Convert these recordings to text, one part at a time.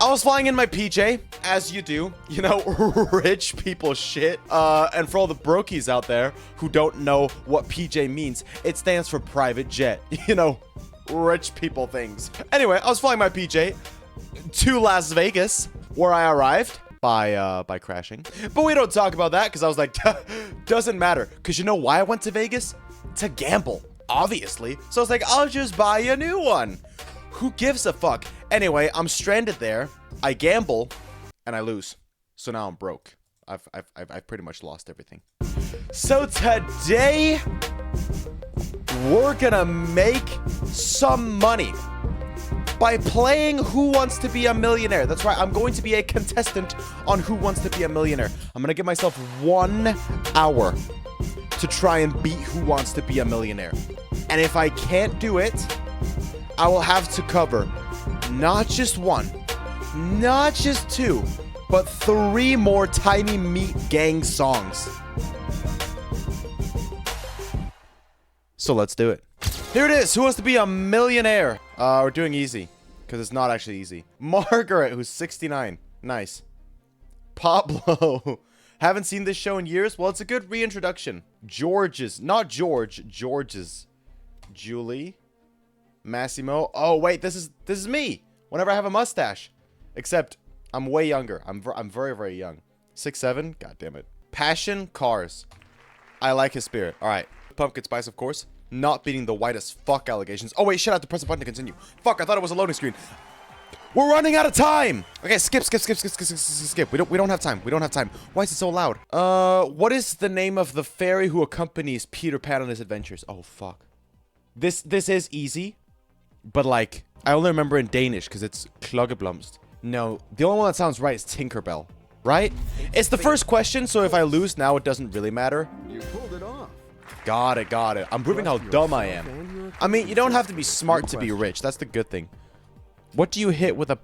I was flying in my PJ, as you do, you know, rich people shit. And for all the brokies out there who don't know what PJ means, it stands for private jet. You know, rich people things. Anyway, I was flying my PJ to Las Vegas, where I arrived by crashing. But we don't talk about that because I was like, doesn't matter. Because you know why I went to Vegas? To gamble, obviously. So I was like, I'll just buy a new one. Who gives a fuck? Anyway, I'm stranded there. I gamble, and I lose. So now I'm broke. I've pretty much lost everything. So today, we're gonna make some money by playing Who Wants to Be a Millionaire. That's right, I'm going to be a contestant on Who Wants to Be a Millionaire. I'm gonna give myself 1 hour to try and beat Who Wants to Be a Millionaire. And if I can't do it, I will have to cover not just 1, not just 2, but 3 more Tiny Meat Gang songs. So let's do it. Here it is. Who Wants to Be a Millionaire? We're doing easy because it's not actually easy. Margaret, who's 69. Nice. Pablo. Haven't seen this show in years. Well, it's a good reintroduction. George's, not George. George's. Julie. Massimo. Oh wait, this is me. Whenever I have a mustache, except I'm way younger. I'm very, very young. 6'7". God damn it. Passion, cars. I like his spirit. All right. Pumpkin spice, of course. Not beating the white as fuck allegations. Oh wait, shit! I have to press a button to continue. Fuck! I thought it was a loading screen. We're running out of time. Okay, skip. We don't have time. We don't have time. Why is it so loud? What is the name of the fairy who accompanies Peter Pan on his adventures? Oh fuck. This is easy, but like I only remember in Danish because it's Klokkeblomst. No, the only one that sounds right is Tinkerbell. Right? It's the first question, so if I lose now, it doesn't really matter. You pulled it off. Got it. I'm proving how dumb I am. I mean, you don't have to be smart to be rich. That's the good thing. What do you hit with a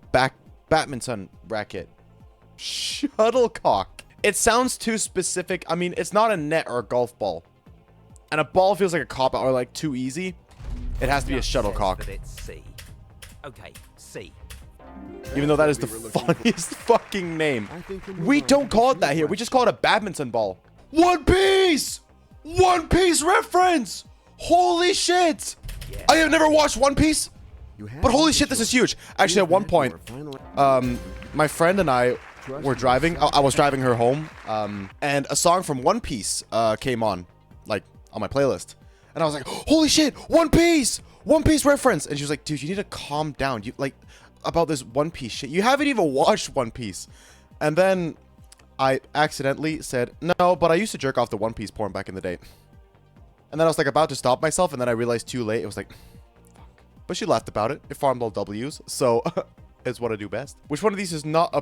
badminton racket? Shuttlecock. It sounds too specific. I mean, it's not a net or a golf ball. And a ball feels like a cop-out or like too easy. It has to be a shuttlecock. Okay, C. Even though that is the funniest fucking name. We don't call it that here. We just call it a badminton ball. One Piece! One Piece reference! Holy shit! Yeah. I have never watched One Piece, but holy shit, this is huge. Actually, at one point, my friend and I were driving. I was driving her home, and a song from One Piece came on, like, on my playlist. And I was like, holy shit, One Piece! One Piece reference! And she was like, dude, you need to calm down. You, like, about this One Piece shit. You haven't even watched One Piece. And then I accidentally said, no, but I used to jerk off the One Piece porn back in the day. And then I was like about to stop myself, and then I realized too late. It was like, fuck. But she laughed about it. It farmed all W's, so it's what I do best. Which one of these is not a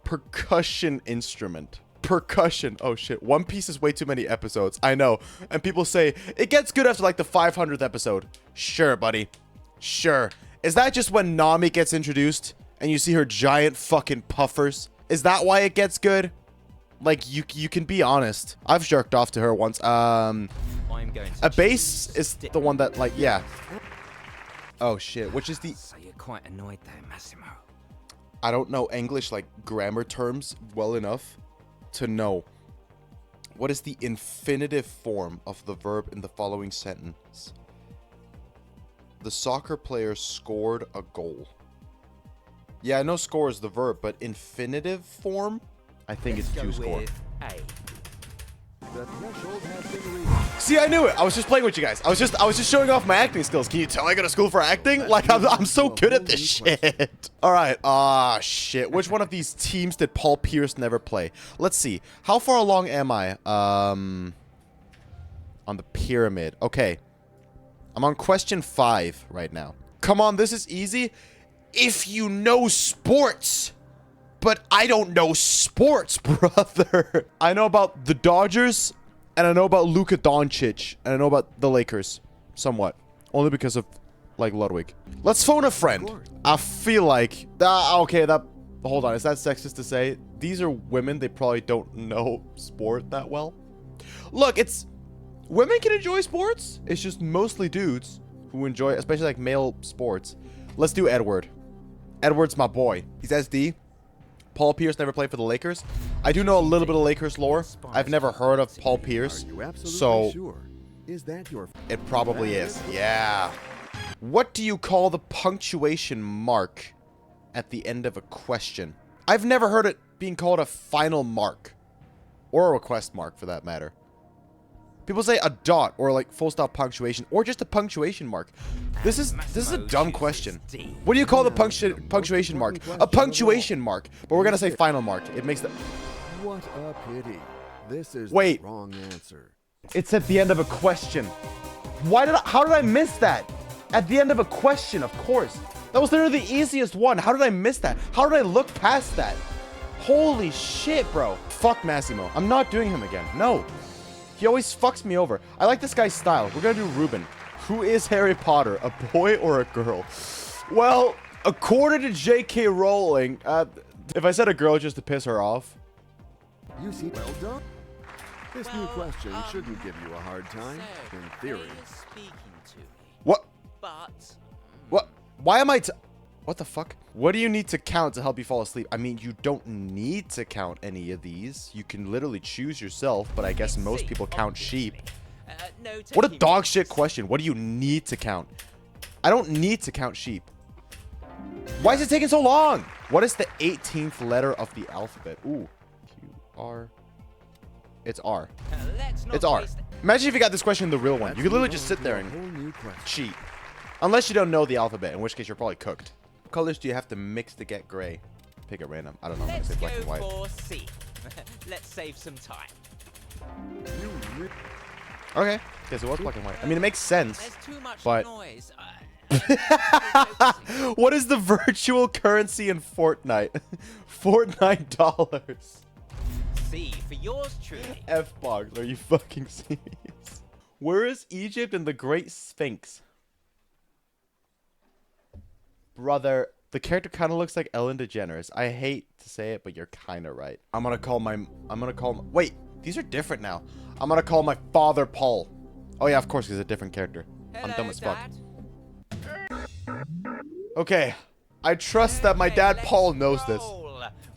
percussion instrument? Percussion. Oh shit. One Piece is way too many episodes. I know. And people say, it gets good after like the 500th episode. Sure, buddy. Sure. Is that just when Nami gets introduced and you see her giant fucking puffers? Is that why it gets good? Like, you can be honest. I've jerked off to her once. A base is the one that, like, yeah. Oh, shit. Which is the... So you're quite annoyed there, Massimo. I don't know English, like, grammar terms well enough to know. What is the infinitive form of the verb in the following sentence? The soccer player scored a goal. Yeah, I know score is the verb, but infinitive form? I think it's to score. See, I knew it. I was just playing with you guys. I was just showing off my acting skills. Can you tell I go to school for acting? Like, I'm so good at this shit. All right. Ah, shit. Which one of these teams did Paul Pierce never play? Let's see. How far along am I? On the pyramid. Okay. I'm on question 5 right now. Come on, this is easy. If you know sports. But I don't know sports, brother. I know about the Dodgers, and I know about Luka Doncic, and I know about the Lakers, somewhat. Only because of, like, Ludwig. Let's phone a friend. I feel like... okay, that... Hold on, is that sexist to say? These are women, they probably don't know sport that well. Look, it's... Women can enjoy sports. It's just mostly dudes who enjoy, especially, like, male sports. Let's do Edward. Edwards, my boy. He's SD. Paul Pierce never played for the Lakers. I do know a little bit of Lakers lore. I've never heard of Paul Pierce. So it probably is. Yeah. What do you call the punctuation mark at the end of a question? I've never heard it being called a final mark. Or a request mark, for that matter. People say a dot, or like full stop punctuation, or just a punctuation mark. This is a dumb question. What do you call the punctuation mark? A punctuation mark. But we're gonna say final mark. It makes the... What a pity. This is Wait. the wrong answer. It's at the end of a question. How did I miss that? At the end of a question, of course. That was literally the easiest one. How did I miss that? How did I look past that? Holy shit, bro. Fuck Massimo. I'm not doing him again. No. He always fucks me over. I like this guy's style. We're gonna do Ruben. Who is Harry Potter? A boy or a girl? Well, according to J.K. Rowling, if I said a girl just to piss her off. You see, well done. This new question shouldn't give you a hard time, in theory. What? But What? Why am I what the fuck? What do you need to count to help you fall asleep? I mean, you don't need to count any of these. You can literally choose yourself, but I guess most people count sheep. What a dog shit question. What do you need to count? I don't need to count sheep. Why is it taking so long? What is the 18th letter of the alphabet? Ooh. Q, R. It's R. It's R. Imagine if you got this question in the real one. You could literally just sit there and cheat. Unless you don't know the alphabet, in which case you're probably cooked. What colors do you have to mix to get gray? Pick a random. I don't know. I'm gonna say black and white. For C. Let's save some time. Okay. Guess it was black and white. I mean, it makes sense. There's too much But noise. what is the virtual currency in Fortnite? Fortnite dollars. C for yours truly. F-box. Are you fucking serious? Where is Egypt and the Great Sphinx? Brother, the character kind of looks like Ellen DeGeneres. I hate to say it, but you're kind of right. Wait, these are different now. I'm gonna call my father Paul. Oh yeah, of course, he's a different character. I'm dumb as fuck. Okay, I trust that my dad Paul knows this.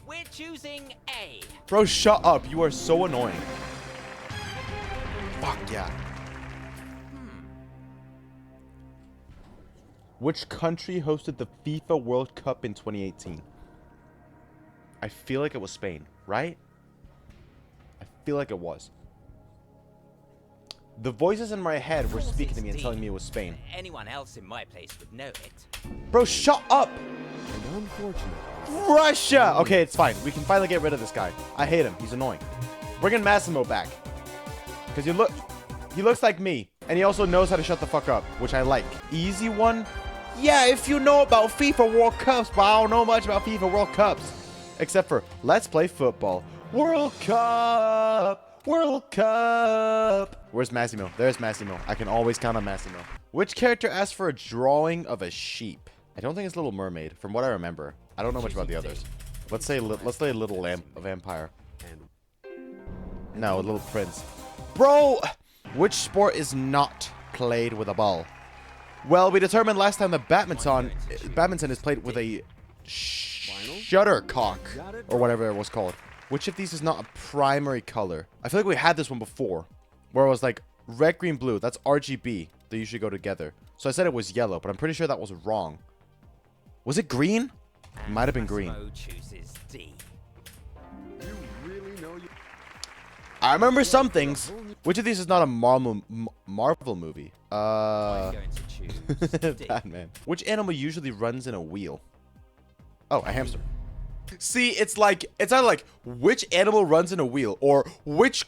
We're choosing A. Bro, shut up. You are so annoying. Fuck yeah. Which country hosted the FIFA World Cup in 2018? I feel like it was Spain, right? I feel like it was. The voices in my head were speaking to me and telling me it was Spain. Anyone else in my place would know it. Bro, shut up! And unfortunately, Russia! Okay, it's fine. We can finally get rid of this guy. I hate him. He's annoying. Bringing Massimo back. Because he looks like me. And he also knows how to shut the fuck up, which I like. Easy one? Yeah, if you know about FIFA World Cups, but I don't know much about FIFA World Cups. Except for, let's play football. World Cup! World Cup! Where's Massimo? There's Massimo. I can always count on Massimo. Which character asked for a drawing of a sheep? I don't think it's Little Mermaid, from what I remember. I don't know much about the others. Let's say Little Lamp of Vampire. No, Little Prince. Bro! Which sport is not played with a ball? Well, we determined last time that badminton is played with a shuttlecock, or whatever it was called. Which of these is not a primary color? I feel like we had this one before, where it was like red, green, blue. That's RGB. They usually go together. So I said it was yellow, but I'm pretty sure that was wrong. Was it green? It might have been green. Chooses D. you really know you. I remember some things. Which of these is not a Marvel movie? I'm going to choose D. Batman. Which animal usually runs in a wheel? Oh, a hamster. See, it's either like which animal runs in a wheel or which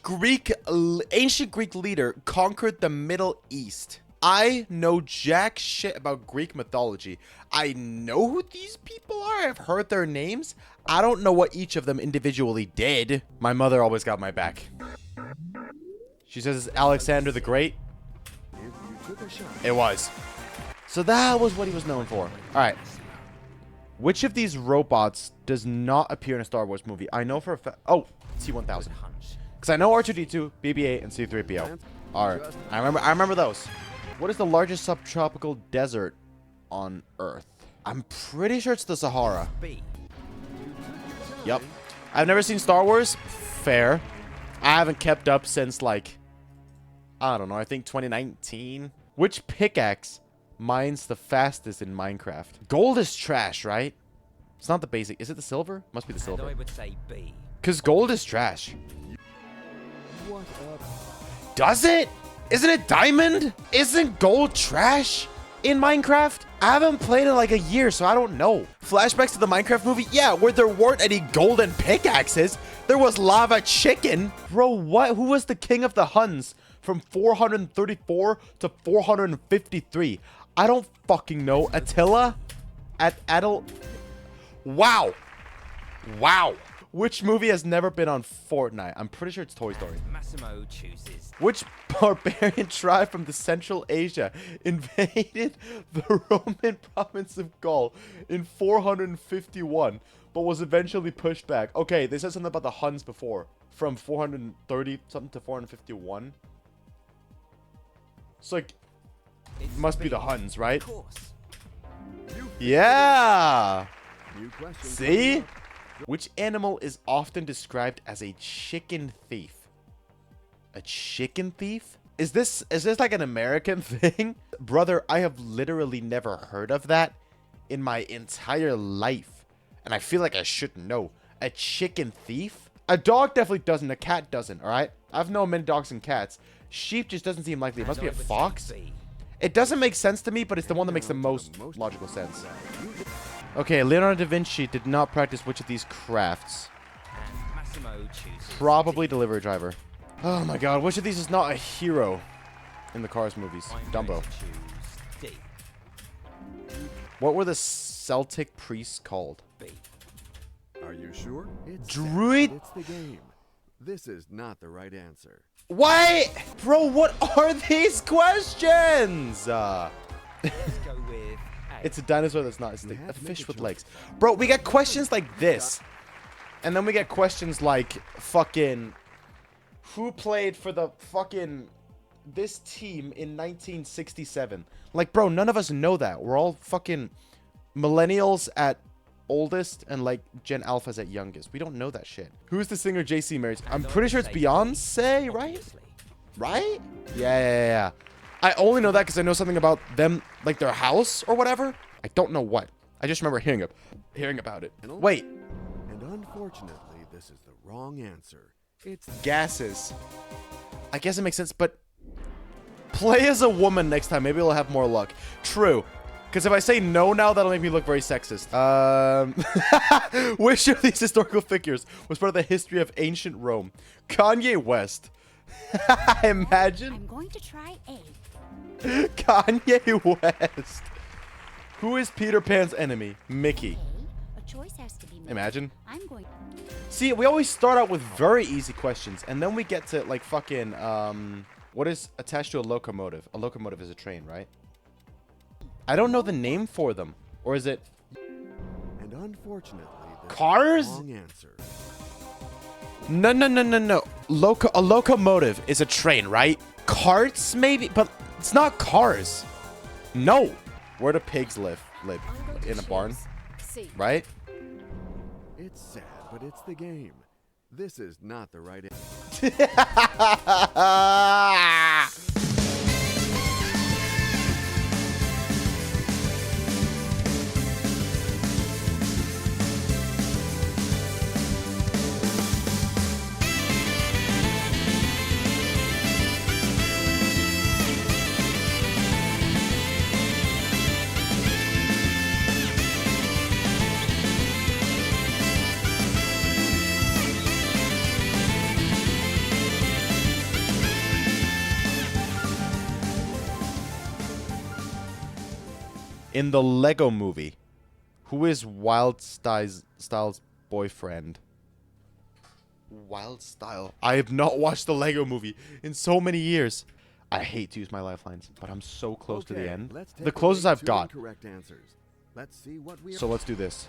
ancient Greek leader conquered the Middle East. I know jack shit about Greek mythology. I know who these people are. I've heard their names. I don't know what each of them individually did. My mother always got my back. She says it's Alexander the Great. If you took a shot, It was. So that was what he was known for. All right. Which of these robots does not appear in a Star Wars movie? I know for a fact. Oh, T-1000. Because I know R2-D2, BB-8, and C-3PO. All right. I remember those. What is the largest subtropical desert on Earth? I'm pretty sure it's the Sahara. B. Yep. I've never seen Star Wars. Fair. I haven't kept up since, like, I don't know, I think 2019. Which pickaxe mines the fastest in Minecraft? Gold is trash, right? It's not the basic. Is it the silver? Must be the And silver. I would say B. Because gold is trash. What up? Does it? Isn't it diamond? Isn't gold trash in Minecraft? I haven't played in like a year, so I don't know. Flashbacks to the Minecraft movie? Yeah, where there weren't any golden pickaxes. There was lava chicken. Bro, what? Who was the king of the Huns from 434 to 453? I don't fucking know. Attila? Wow. Wow. Which movie has never been on Fortnite? I'm pretty sure it's Toy Story. Massimo chooses Which barbarian tribe from the Central Asia invaded the Roman province of Gaul in 451, but was eventually pushed back? Okay, they said something about the Huns before, from 430 something to 451. So like, It's must be B. the Huns, right? Of course. Yeah. New question. See? Which animal is often described as a chicken thief? A chicken thief? Is this like an American thing? Brother, I have literally never heard of that in my entire life. And I feel like I should know. A chicken thief? A dog definitely doesn't. A cat doesn't, alright? I've known many dogs and cats. Sheep just doesn't seem likely. It must be a And I would say fox. B. It doesn't make sense to me, but it's the one that makes the most logical sense. Okay, Leonardo da Vinci did not practice which of these crafts? And Massimo chooses Probably D. delivery driver. Oh my god, which of these is not a hero in the Cars movies? I'm Dumbo. going to choose D. What were the Celtic priests called? B. Are you sure? It's Druid? sad, but it's the game. This is not the right answer. What? Bro, what are these questions? Let's go with A. It's a dinosaur that's not a stick. You A have to make fish a with choice. legs. Bro, we get questions like this. And then we get questions like fucking... Who played for the fucking... this team in 1967? Like, bro, none of us know that. We're all fucking millennials at oldest and like Gen Alphas at youngest. We don't know that shit. Who's the singer JC marries? I'm pretty sure it's Beyonce, right? Obviously. Right? Yeah. I only know that because I know something about them, like their house or whatever. I don't know what. I just remember hearing about it. Wait, And unfortunately, this is the wrong answer. It's gases. I guess it makes sense, but play as a woman next time. Maybe we'll have more luck. True. Because if I say no now, that'll make me look very sexist. Which of these historical figures was part of the history of ancient Rome? Kanye West. Imagine. I'm going to try A. Kanye West. Who is Peter Pan's enemy? Mickey. A choice has to be made. Imagine. I'm going. See, we always start out with very easy questions, and then we get to, like, fucking, what is attached to a locomotive? A locomotive is a train, right? I don't know the name for them. Or is it and unfortunately this Cars? is the wrong answer. No. A locomotive is a train, right? Carts, maybe? But it's not cars. No. Where do pigs live? In a barn, C. right? It's sad, but it's the game. This is not the right answer. In the Lego movie, who is Style's boyfriend? Style. I have not watched the Lego movie in so many years. I hate to use my lifelines, but I'm so close to the end. Let's take The closest away I've 2 got. incorrect answers. Let's see what we So let's do this.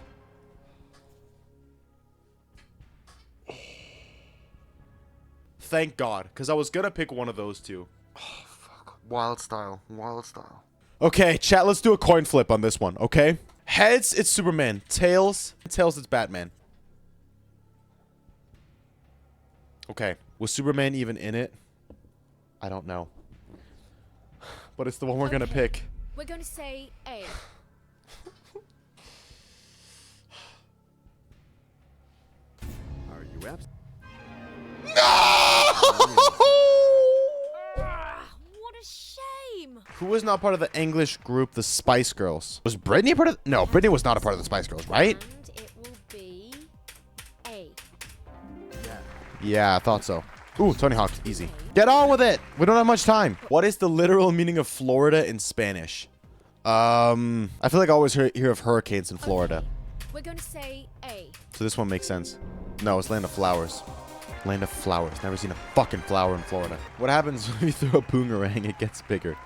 Thank God, because I was gonna pick one of those two. Oh, fuck. Wild style. Okay, chat, let's do a coin flip on this one, okay? Heads, it's Superman. Tails, it's Batman. Okay, was Superman even in it? I don't know. But it's the one we're gonna pick. We're going to say A. Are you abs? What a shame. Who was not part of the English group, the Spice Girls? Was Britney a part of? No, Britney was not a part of the Spice Girls, right? And it will be A. Yeah, I thought so. Ooh, Tony Hawk, easy. Get on with it. We don't have much time. What is the literal meaning of Florida in Spanish? I feel like I always hear of hurricanes in Florida. Okay. We're going to say A. So this one makes sense. No, it's Land of Flowers. Land of Flowers. Never seen a fucking flower in Florida. What happens when you throw a boomerang? It gets bigger.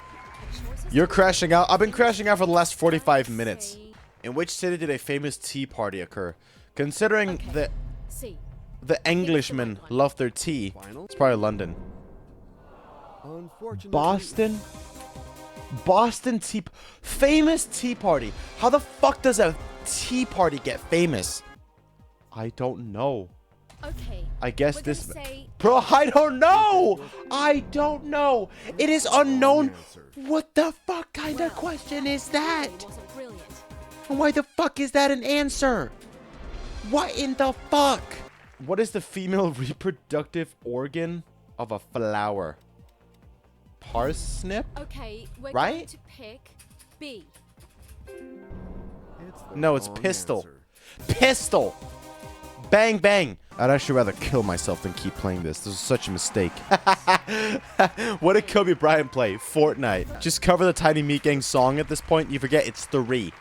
You're crashing out. I've been crashing out for the last 45 minutes. In which city did a famous tea party occur? Considering C. the Englishmen love their tea, it's probably London. Unfortunately, Boston? Boston tea... Famous tea party. How the fuck does a tea party get famous? I don't know. Okay. I guess We're this... gonna say Bro, I don't know. I don't know. It is unknown. What the fuck kind of question is that? A wasn't brilliant. Why the fuck is that an answer? What in the fuck? What is the female reproductive organ of a flower? Parsnip? Okay, we're Right? going to pick B. it's the No, it's wrong pistol. answer. Pistol! Bang, bang! I'd actually rather kill myself than keep playing this. This is such a mistake. What did Kobe Bryant play? Fortnite. Just cover the Tiny Meat Gang song at this point. You forget it's 3.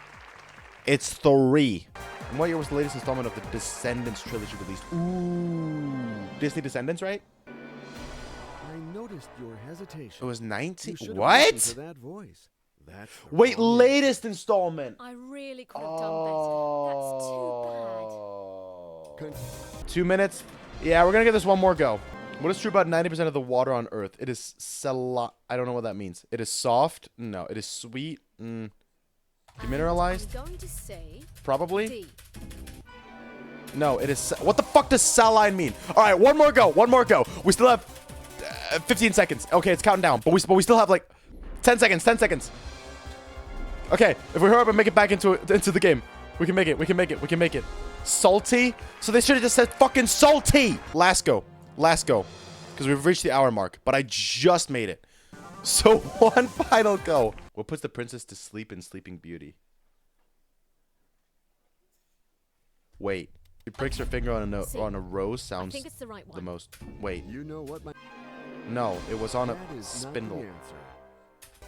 It's 3. And what year was the latest installment of the Descendants trilogy released? Ooh. Disney Descendants, right? I noticed your hesitation. It was 19. You should have What? listened to that voice. That's the Wait, wrong latest installment. I really could have done better. That's too bad. answer. 2 minutes. Yeah, we're gonna get this one more go. What is true about 90% of the water on Earth? It is I don't know what that means. It is soft. No. It is sweet. Demineralized? I'm going to say Probably. D. No, it is. What the fuck does saline mean? All right, one more go. One more go. We still have 15 seconds. Okay, it's counting down, but we still have like 10 seconds. 10 seconds. Okay, if we hurry up and make it back into the game, we can make it. We can make it. We can make it. Salty? So they should have just said fucking salty. Last go. Last go. Because we've reached the hour mark, but I just made it. So one final go. What puts the princess to sleep in Sleeping Beauty? Wait. She pricks her finger on a rose. Sounds I think it's the right one. the most. Wait. You know what my No, it was on a that is spindle. not the answer.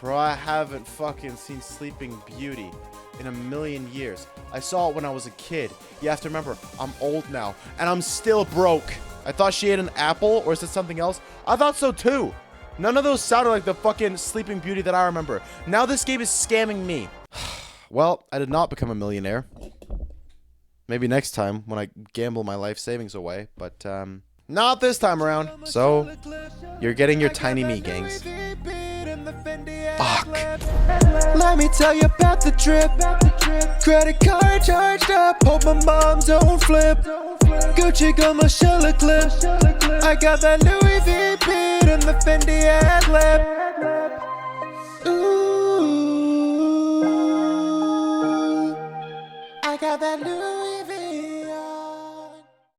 Bro, I haven't fucking seen Sleeping Beauty in a million years. I saw it when I was a kid. You have to remember, I'm old now, and I'm still broke. I thought she ate an apple, or is it something else? I thought so too. None of those sounded like the fucking Sleeping Beauty that I remember. Now this game is scamming me. Well, I did not become a millionaire. Maybe next time when I gamble my life savings away, but not this time around. So, you're getting your Tiny Meat Gangs. Fuck. Let me tell you about the trip. Credit card charged up. Hope my mom don't flip. Gucci got my shoulder clip. I got that Louis V beat and the Fendi ad lib. Ooh, I got that Louis